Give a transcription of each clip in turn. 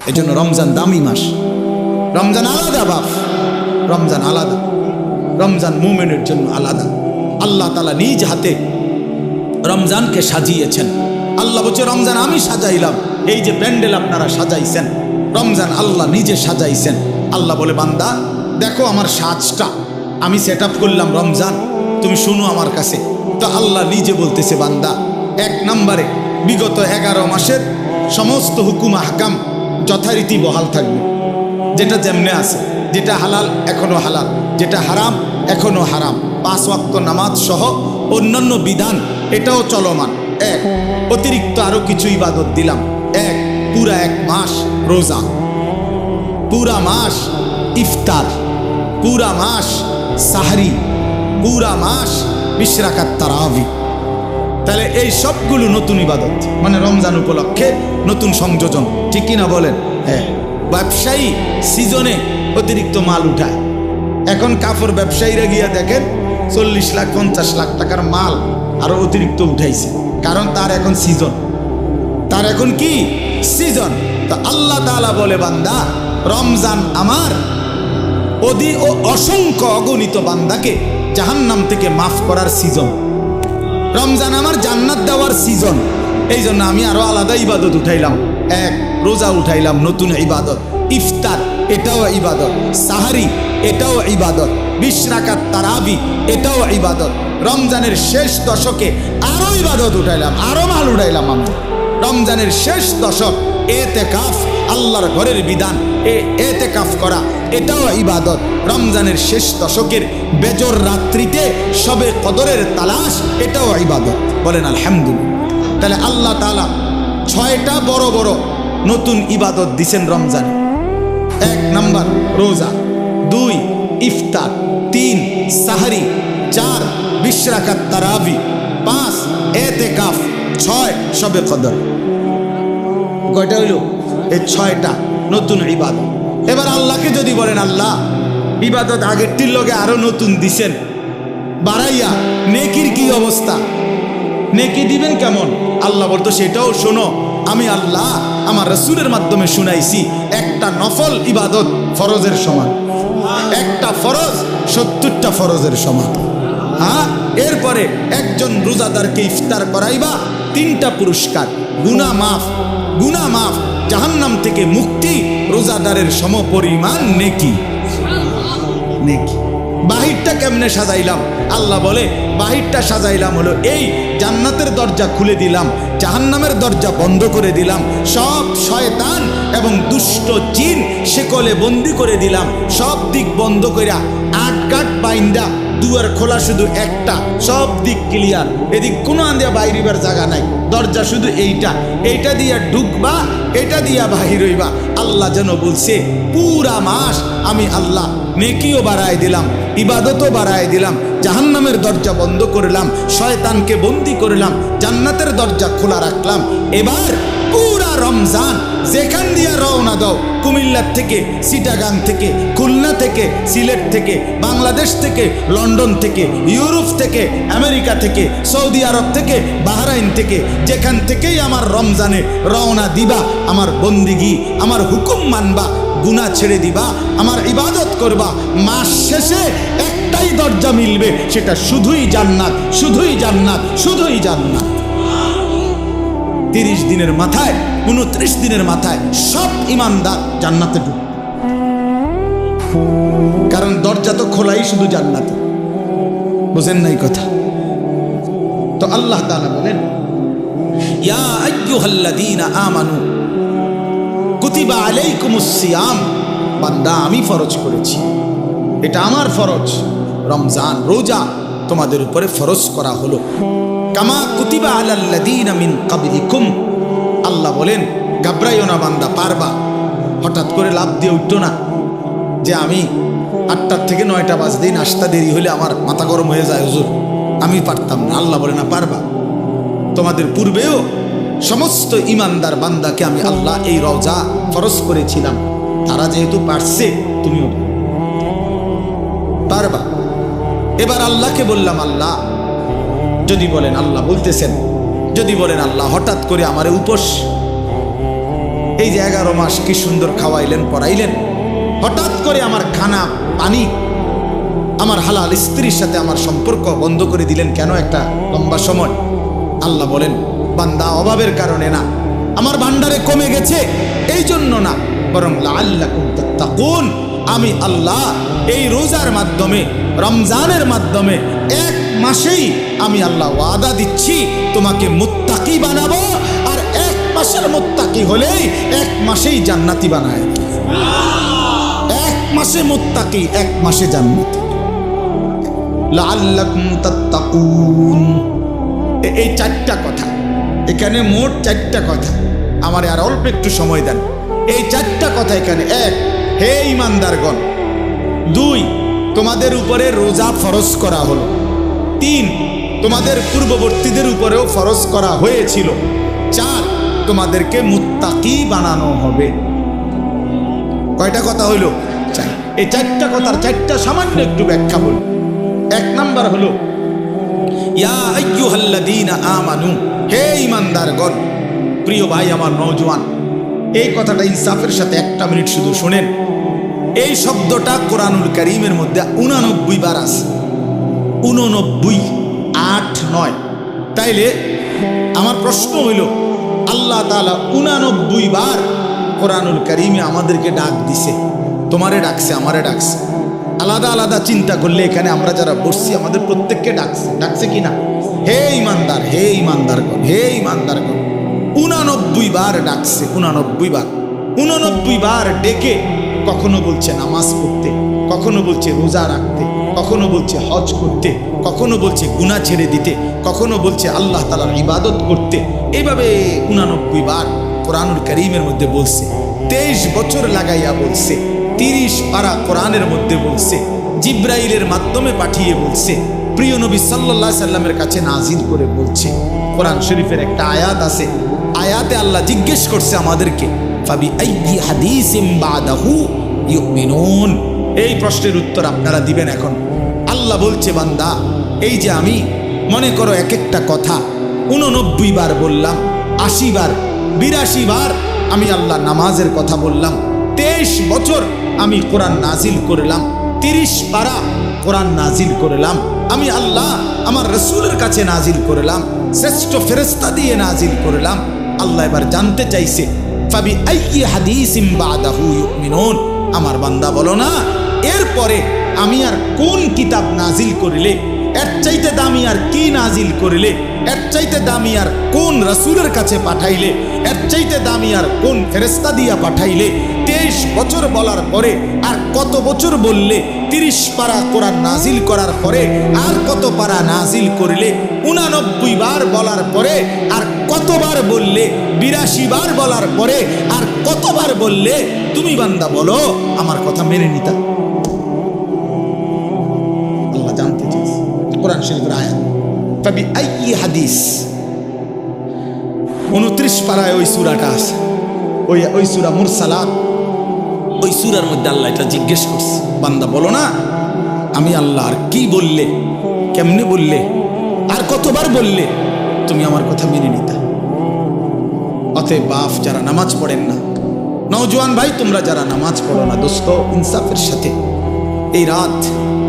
এই জন্য রমজান দামি মাস। রমজান আলাদা বাপ, রমজান আলাদা, রমজান মুমিনের জন্য আলাদা। আল্লাহ তাআলা নিজ হাতে রমজানকে সাজিয়েছেন। আল্লাহ বলছে রমজান আমি সাজাইলাম। এই যে প্যান্ডেল আপনারা সাজাইছেন, রমজান আল্লাহ নিজে সাজাইছেন। আল্লাহ বলে বান্দা দেখো আমার সাজটা আমি সেট আপ করলাম, রমজান তুমি শুনো আমার কাছে। তো আল্লাহ নিজে বলতেছে বান্দা, এক নম্বরে বিগত 11 মাসের সমস্ত হুকুম আহকাম যথারীতি বহাল থাকবে। যেটা যেমনে আছে, যেটা হালাল এখনো হালাল, যেটা হারাম এখনো হারাম, 5 ওয়াক্ত নামাজ সহ অন্যান্য বিধান এটাও চলমান। এক অতিরিক্ত আরো কিছু ইবাদত দিলাম। এক পুরা 1 মাস রোজা, পুরা মাস ইফতার, পুরা মাস সাহরি, পুরা মাস 20 রাকাত তারাবি। তাহলে এই সবগুলো নতুন ইবাদত, মানে রমজান উপলক্ষে নতুন সংযোজন, ঠিক কিনা বলেন? হ্যাঁ। ব্যবসায়ী সিজনে অতিরিক্ত মাল উঠায়। এখন কাপড় ব্যবসায়ীরা গিয়া দেখেন 40 লাখ 50 লাখ টাকার মাল আরো অতিরিক্ত উঠাইছে, কারণ তার এখন সিজন, তার এখন কি সিজন। তো আল্লাহ তাআলা বলে বান্দা রমজান আমার ও অসংখ্য অগণিত বান্দাকে জাহান্নাম থেকে মাফ করার সিজন। রমজান আমার জান্নাত দেওয়ার সিজন। এই জন্য আমি আরো আলাদা ইবাদত উঠাইলাম। এক রোজা উঠাইলাম, নতুন ইবাদত। ইফতার এটাও ইবাদত, সাহারি এটাও ইবাদত, 20 রাকাত তারাবি এটাও ইবাদত। রমজানের শেষ দশকে আরো ইবাদত উঠাইলাম, আরো মাল উঠাইলাম আমরা। রমজানের শেষ দশক এতেকাফ, আল্লাহর ঘরের বিধান, এতেকাফ করা এটাও ইবাদত। রমজানের শেষ দশকের বেজর রাত্রিতে সবে কদরের তালাশ এটাও ইবাদত। বলেন আলহামদুলিল্লাহ। তাহলে আল্লাহ তাআলা 6টা বড় বড় নতুন ইবাদত দিছেন রমজানে। 1 নাম্বার রোজা, 2 ইফতার, 3 সাহরি, 4 20 রাকাত তারাবি, 5 এতেকাফ, 6 সবে কদর। কয়টা হইল? এই 6টা নতুন ইবাদত। এবার আল্লাহকে যদি বলেন আল্লাহ ইবাদত আগেরটির লগে আরো নতুন দিছেন বাড়াইয়া, নেকির কি অবস্থা? নেকি দিবেন কেমন? আল্লাহ বলতো সেটাও শোনো, আমি আল্লাহ আমার রাসূলের মাধ্যমে শুনাইছি। একটা নফল ইবাদত ফরজের সমান, একটা ফরজ 70টা ফরজের সমান। হ্যাঁ, এরপরে একজন রোজাদারকে ইফতার করাইবা 3টা পুরস্কার, গুনাহ মাফ, গুনাহ মাফ, জাহান্নাম থেকে মুক্তি, রোজাদারের সমপরিমাণ নেকি। নেকি বাহিরটা কেমনে সাজাইলাম? আল্লাহ বলে বাহিরটা সাজাইলাম হলো এই, জান্নাতের দরজা খুলে দিলাম, জাহান্নামের দরজা বন্ধ করে দিলাম, সব শয়তান এবং দুষ্ট জিন শেকলে বন্দি করে দিলাম, সব দিক বন্ধ কইরা 8 কাঠ বাইন্দা দুয়ার খোলা শুধু একটা, সব দিক ক্লিয়ার, এদিক কোনো আন্দিয়া বাইরিবার জায়গা নাই, দরজা শুধু এইটা দিয়া ঢুকবা, এটা দিয়া বাহির হইবা। আল্লাহ যেন বলছে পুরা মাস আমি আল্লাহ নেকিও বাড়ায় দিলাম, ইবাদতও বাড়ায় দিলাম, জাহান্নামের দরজা বন্ধ করলাম, শয়তানকে বন্দি করলাম, জান্নাতের দরজা খোলা রাখলাম। এবার পুরা রমজান যেখান দিয়া রওনা দাও, কুমিল্লা থেকে, চিটাগাং থেকে, খুলনা থেকে, সিলেট থেকে, বাংলাদেশ থেকে, লন্ডন থেকে, ইউরোপ থেকে, আমেরিকা থেকে, সৌদি আরব থেকে, বাহরাইন থেকে, যেখান থেকেই আমার রমজানে রওনা দিবা, আমার বন্দিগি, আমার হুকুম মানবা, গুনাহ ছেড়ে দিবা, আমার ইবাদত করবা, মাস শেষে একটাই দরজা মিলবে, সেটা শুধুই জান্নাত, শুধুই জান্নাত, শুধুই জান্নাত। 30 দিনের মাথায়, 29 দিনের মাথায় সব ইমানদার জান্নাতে ঢুকবে, কারণ দরজা তো খোলাই শুধু জান্নাতে। বুঝেন নাই কথা? তো আল্লাহ তাআলা বলেন ইয়া আইয়ুহাল্লাযীনা আমানু কুতিবা আলাইকুমুস সিয়াম, বান্দা আমি ফরজ করেছি, এটা আমার ফরজ, রমজান রোজা তোমাদের উপরে ফরজ করা হলো, কামা কুতিবা আলাল্লাযীনা মিন ক্বাবলিকুম। আল্লাহ বলেন ঘাবড়াইও না বান্দা, পারবা। হঠাৎ করে লাভ দিয়ে উঠতো না যে আমি 8টার থেকে 9টা বাজতেই নাস্তা দেরি হলে আমার মাথা গরম হয়ে যায়, হুজুর আমি পারতাম না। আল্লাহ বলে না, পারবা। তোমাদের পূর্বেও সমস্ত ইমানদার বান্দাকে আমি আল্লাহ এই রোজা ফরজ করেছিলাম, তারা যেহেতু পারছে তুমিও পারবা। এবার আল্লাহকে বললাম আল্লাহ যদি বলেন, আল্লাহ বলতেছেন যদি বলেন আল্লাহ হঠাৎ করে আমার উপোস এই যে 11 মাস কি সুন্দর খাওয়াইলেন পড়াইলেন, হঠাৎ করে আমার খানা পানি, আমার হালাল স্ত্রীর সাথে আমার সম্পর্ক বন্ধ করে দিলেন কেন একটা লম্বা সময়? আল্লাহ বলেন, বান্দা অভাবের কারণে না, আমার ভান্ডারে কমে গেছে এই জন্য না, বরং লাআল্লাকুম তাত্তাকুন, আমি আল্লাহ এই রোজার মাধ্যমে, রমজানের মাধ্যমে 1 মাসেই আমি আল্লাহ ওয়াদা দিচ্ছি তোমাকে মুত্তাকি বানাবো, আর 1 মাসের মুত্তাকি হলেই 1 মাসেই জান্নাতি বানায়। 1 মাসে মুত্তাকি, 1 মাসে জান্নাতি। লাআল্লাকুম তাত্তাকুন, এই 4টা কথা, এখানে মোট 4টা কথা। আমারে আর অল্প একটু সময় দেন। এই 4টা কথা এখানে। 1, হে ঈমানদারগণ। 2, তোমাদের উপরে রোজা ফরজ করা হলো। 3, তোমাদের পূর্ববর্তীদের উপরেও ফরজ করা হয়েছিল। 4, তোমাদেরকে মুত্তাকি বানানো হবে। কয়টা কথা হইল? 4। এই 4টা কথার 4টা সামান্য একটু ব্যাখ্যা বলি। 1 নাম্বার হলো, ইয়া আইয়ুহাল্লাযীনা আমানু, হে ঈমানদারগণ। প্রিয় ভাই আমার নওজোয়ান, এই কথাটা ইনসাফের সাথে 1টা মিনিট শুধু শুনেন। এই শব্দটা কোরআনুল কারীমের মধ্যে 89 বার আছে। 89, 8, 9। তাইলে আমার প্রশ্ন হইল, আল্লাহ তাআলা 89 বার কোরআনুল কারীমে আমাদেরকে ডাক দিছে। তোমারে ডাকছে, আমারে ডাকছে। আলাদা আলাদা চিন্তা করলে এখানে আমরা যারা বসছি আমাদের প্রত্যেককে ডাকছে, ডাকছে কিনা? হে ঈমানদার, হে ঈমানদারগণ, হে ঈমানদারগণ। 89 বার ডাকছে, 89 বার। 89 বার ডেকে কখনো বলছে নামাজ পড়তে, কখনো বলছে রোজা রাখতে, কখনো বলছে হজ করতে, কখনো বলছে গুনাহ ছেড়ে দিতে, কখনো বলছে আল্লাহ তাআলার ইবাদত করতে। এইভাবে 89 বার কোরআনুল কারীমের মধ্যে বলছে। 23 বছর লাগাইয়া বলছে। 30 পারা কোরআনের মধ্যে বলছে। জিব্রাইলের মাধ্যমে পাঠিয়ে বলছে। প্রিয় নবী সাল্লাল্লাহু আলাইহি সাল্লামের কাছে নাজিল করে বলছে। কোরআন শরীফের একটা আয়াত আছে, আয়াতে আল্লাহ জিজ্ঞেস করছে আমাদেরকে, ফাবি আইয়ি হাদিসিম বাদাহু ইউমিনুন। এই প্রশ্নের উত্তর আপনারা দিবেন এখন। আল্লাহ বলছে, বান্দা, এই যে আমি মনে করো এক একটা কথা 89 বার বললাম, 80 বার, 82 বার আমি আল্লাহ নামাজের কথা বললাম। 23 বছর আমি কোরআন নাজিল করলাম। 30 পারা কোরআন নাজিল করলাম। আমি আল্লাহ আমার রসুলের কাছে নাজিল করলাম, শ্রেষ্ঠ ফেরেশতা দিয়ে নাজিল করলাম। আল্লাহ এবার জানতে চাইছে, ফাবি আইয়ি হাদিসিম বাদাহু ইউমিনুন। আমার বান্দা বলো না, এরপরে আমি আর কোন কিতাব নাজিল করিলে, এর চাইতে দামি আর কি নাজিল করিলে, এর চাইতে দামি আর কোন রসুলের কাছে পাঠাইলে, এর চাইতে দামি আর কোন ফেরেশতা দিয়া পাঠাইলে। 23 বছর বলার পরে আর কত বছর বললে? 30 পারা কোরআন নাজিল করার পরে আর কত পারা নাজিল করলে? 89 বার বলার পরে আর কতবার বললে? 82 বার বলার পরে আর কতবার বললে? তুমি বান্দা বলো, আমার কথা মেনে নিতা? আল্লাহ জানতে চাইছে। কোরআন শরীফের আয়াত, ফাবি আইয়ি হাদিস। 29 পারায় ওই সূরাটা আছে, ওই সূরা মুরসালাত। ওই সূরার মধ্যে আল্লাহ এটা জিজ্ঞেস করছে, বান্দা বলো না, আমি আল্লাহ আর কি বললে, কেমনে বললে, আর কতবার বললে তুমি আমার কথা মেনে নিতা? অতএব বাপ যারা নামাজ পড়েন না, নওজোয়ান ভাই তোমরা যারা নামাজ পড়ো না, দোস্ত ইনসাফের সাথে এই রাত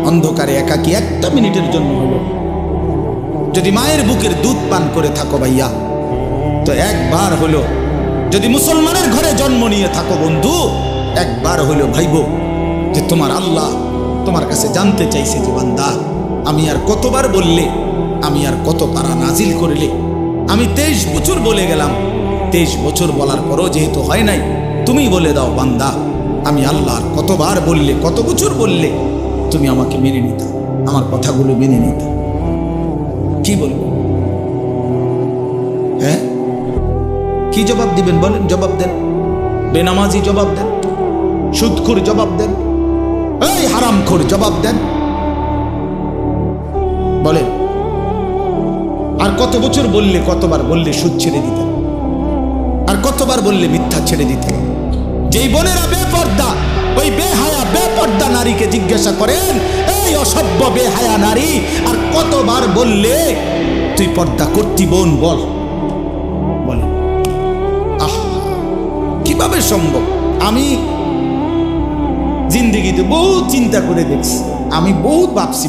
অন্ধকারে একাকী 1টা মিনিটের জন্য হলো যদি মায়ের বুকের দুধ পান করে থাকো ভাইয়া, তো একবার হলো, যদি মুসলমানের ঘরে জন্ম নিয়ে থাকো বন্ধু, একবার হলো ভাইবো যে তোমার আল্লাহ তোমার কাছে জানতে চাইছে যে বান্দা, আমি আর কতবার বললে, আমি আর কত পারা নাজিল করলে? আমি 23 বছর বলে গেলাম। 23 বছর বলার পরও যেহেতু হয় নাই, তুমি বলে দাও বান্দা, আমি আল্লাহ আর কতবার বললে, কত বছর বললে তুমি আমাকে মেনে নিতা, আমার কথাগুলো মেনে নিতা? কি বলবো? হ্যাঁ, কি জবাব দিবেন বলেন? জবাব দেন। বেনামাজি জবাব দেন, সুদখোর জবাব দেন, এই হারামখোর জবাব দেন, বলেন। আর কত বছর বললে, কতবার বললে সুদ ছেড়ে দিতেন? আর কতবার বললে মিথ্যা ছেড়ে দিতেন? যেই বোনেরা বেপর্দা, ওই বেহায়া বেপর্দা নারীকে জিজ্ঞাসা করেন, এই অসভ্য বেহায়া নারী, আর কতবার বললে তুই পর্দা করতি বোন? বল, বলে। আহ, কিভাবে কিভাবে সম্ভব? আমি জিন্দিগিতে বহুত চিন্তা করে দেখছি, আমি বহুত ভাবছি।